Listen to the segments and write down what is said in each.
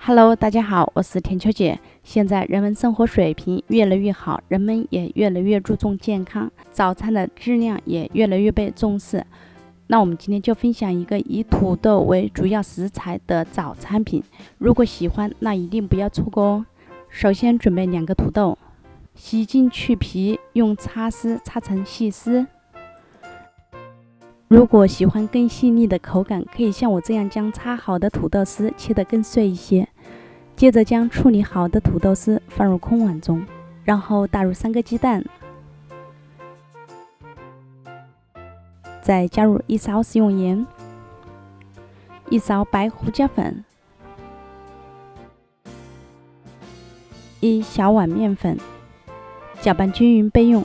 Hello，大家好，我是田秋姐。现在人们生活水平越来越好，人们也越来越注重健康，早餐的质量也越来越被重视。那我们今天就分享一个以土豆为主要食材的早餐品，如果喜欢，那一定不要错过哦。首先准备2个土豆，洗净去皮，用擦丝擦成细丝。如果喜欢更细腻的口感，可以像我这样将擦好的土豆丝切得更碎一些。接着将处理好的土豆丝放入空碗中，然后打入3个鸡蛋，再加入1勺食用盐、1勺白胡椒粉、1小碗面粉，搅拌均匀备用。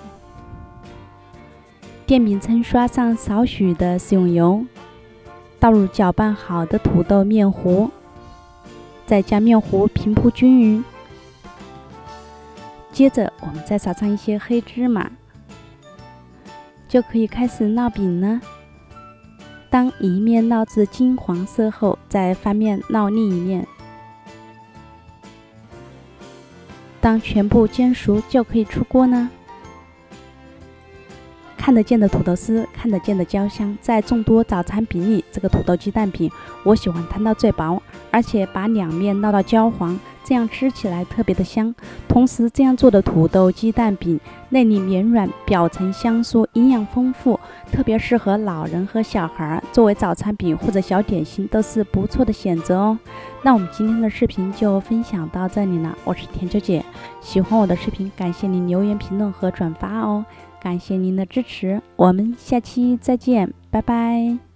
电饼铛刷上少许的食用油，倒入搅拌好的土豆面糊，再将面糊平铺均匀。接着我们再撒上一些黑芝麻，就可以开始烙饼了。当一面烙至金黄色后，再翻面烙另一面。当全部煎熟，就可以出锅呢。看得见的土豆丝，看得见的焦香，在众多早餐饼里，这个土豆鸡蛋饼我喜欢摊到最薄，而且把2面烙到焦黄，这样吃起来特别的香。同时这样做的土豆鸡蛋饼内里绵软，表层香酥，营养丰富，特别适合老人和小孩，作为早餐饼或者小点心都是不错的选择哦。那我们今天的视频就分享到这里了，我是田秋姐。喜欢我的视频，感谢您留言评论和转发哦，感谢您的支持，我们下期再见，拜拜。